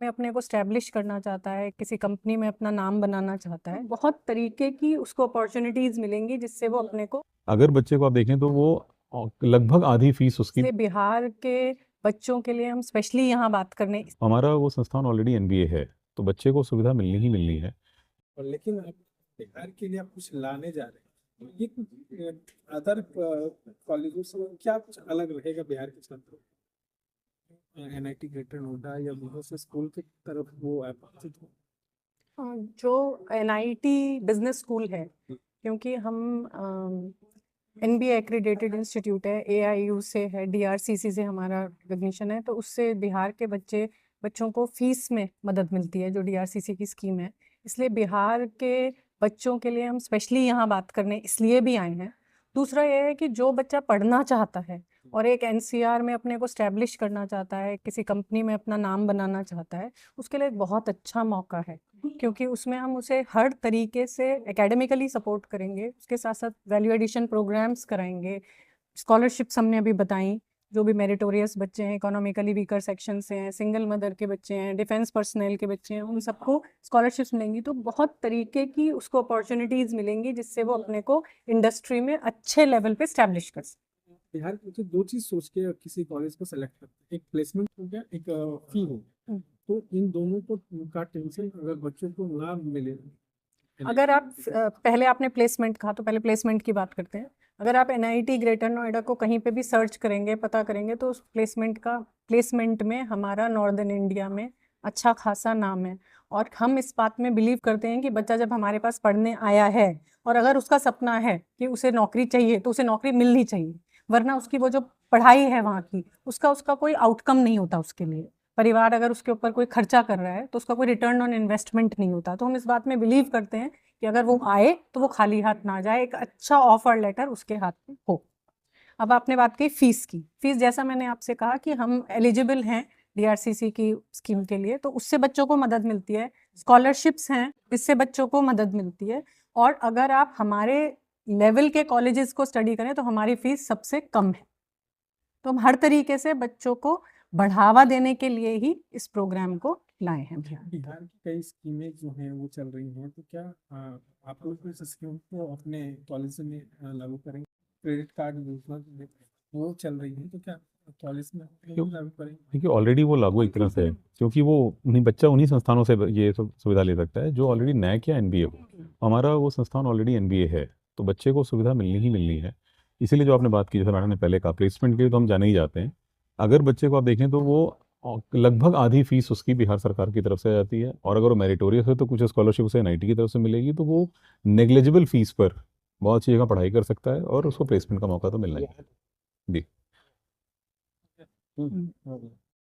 में अपने को स्टैब्लिश करना चाहता है, किसी कंपनी में अपना नाम बनाना चाहता है, बहुत तरीके की उसको अपॉर्चुनिटीज मिलेंगी जिससे वो अपने को अगर बच्चे को आप देखें तो वो लगभग आधी फीस उसकी से बिहार के बच्चों के लिए हम स्पेशली यहाँ बात करने हमारा वो संस्थान ऑलरेडी एनबीए है, तो बच्चे को सुविधा मिलनी ही मिलनी है। और लेकिन आप बिहार के लिए आप कुछ लाने जा रहे हैं, ये कुछ अदर कॉलेजों से क्या कुछ अलग रहेगा बिहार के छात्रों, एनआईटी ग्रेटर नोएडा या बहुत से स्कूल की तरफ वो आकर्षित हो? जो एनआईटी बिजनेस स्कूल है, क्योंकि हम एनबीए एक्रीडेटेड इंस्टीट्यूट है, एआईयू से है, डीआरसीसी से हमारा रिकॉग्निशन है, तो उससे बिहार के बच्चों को फीस में मदद मिलती है, जो डीआरसीसी की स्कीम है। इसलिए बिहार के बच्चों के लिए हम स्पेशली यहाँ बात करने इसलिए भी आए हैं। दूसरा ये है कि जो बच्चा पढ़ना चाहता है और एक एनसीआर में अपने को स्टैब्लिश करना चाहता है, किसी कंपनी में अपना नाम बनाना चाहता है, उसके लिए एक बहुत अच्छा मौका है, क्योंकि उसमें हम उसे हर तरीके से एकेडमिकली सपोर्ट करेंगे, उसके साथ साथ वैल्यू एडिशन प्रोग्राम्स कराएंगे, स्कॉलरशिप्स हमने अभी बताई, जो भी मेरिटोरियस बच्चे हैं, इकोनॉमिकली वीकर सेक्शन से हैं, सिंगल मदर के बच्चे हैं, डिफेंस पर्सनल के बच्चे हैं, उन सबको स्कॉलरशिप्स मिलेंगी। तो बहुत तरीके की उसको अपॉर्चुनिटीज़ मिलेंगी जिससे वो अपने को इंडस्ट्री में अच्छे लेवल पे स्टैब्लिश कर सके। बिहार के दो चीज सोच के किसी कॉलेज को सेलेक्ट करते हैं, एक प्लेसमेंट हो गया, एक फी हो गया। तो इन दोनों को का टेंशन अगर बच्चों को ना मिले, अगर आप पहले आपने प्लेसमेंट कहा तो पहले प्लेसमेंट की बात करते हैं। अगर आप एनआईटी ग्रेटर नोएडा को कहीं पे भी सर्च करेंगे, पता करेंगे, तो उस प्लेसमेंट में हमारा नॉर्दर्न इंडिया में अच्छा खासा नाम है। और हम इस बात में बिलीव करते हैं कि बच्चा जब हमारे पास पढ़ने आया है और अगर उसका सपना है कि उसे नौकरी चाहिए, तो उसे नौकरी मिलनी चाहिए, वरना उसकी वो जो पढ़ाई है वहाँ की, उसका कोई आउटकम नहीं होता उसके लिए। परिवार अगर उसके ऊपर कोई खर्चा कर रहा है तो उसका कोई रिटर्न ऑन इन्वेस्टमेंट नहीं होता। तो हम इस बात में बिलीव करते हैं कि अगर वो आए तो वो खाली हाथ ना जाए, एक अच्छा ऑफर लेटर उसके हाथ में हो। अब आपने बात की फीस की। फीस जैसा मैंने आपसे कहा कि हम एलिजिबल हैं डीआरसीसी की स्कीम के लिए, तो उससे बच्चों को मदद मिलती है। स्कॉलरशिप्स हैं, इससे बच्चों को मदद मिलती है। और अगर आप हमारे लेवल के कॉलेजेस को स्टडी करें तो हमारी फीस सबसे कम है। तो हम हर तरीके से बच्चों को बढ़ावा देने के लिए ही इस प्रोग्राम को लाए हैं। बिहार की कई स्कीमें जो हैं वो चल रही हैं, तो क्या आप लोग इस स्कीम को अपने कॉलेज में लागू करेंगे? क्रेडिट कार्ड योजना जो है वो चल रही है, तो क्या कॉलेज में लागू करेंगे? देखिए ऑलरेडी वो लागू एक तरह से है, क्योंकि वो बच्चा उन्हीं संस्थानों से ये सब सुविधा ले सकता है जो ऑलरेडी नैक या एनबीए हो। हमारा वो संस्थान ऑलरेडी एनबीए है, तो बच्चे को सुविधा मिलनी ही मिलनी है। इसीलिए जो आपने बात की, जैसे मैडम ने पहले कहा, प्लेसमेंट के लिए तो हम जाने ही जाते हैं। अगर बच्चे को आप देखें तो वो लगभग आधी फीस उसकी बिहार सरकार की तरफ से आ जाती है, और अगर वो मेरिटोरियस है तो कुछ स्कॉलरशिप उसे एनआईटी की तरफ से मिलेगी, तो वो नेग्लिजिबल फीस पर बहुत अच्छी जगह पढ़ाई कर सकता है और उसको प्लेसमेंट का मौका तो मिलना ही है। जी।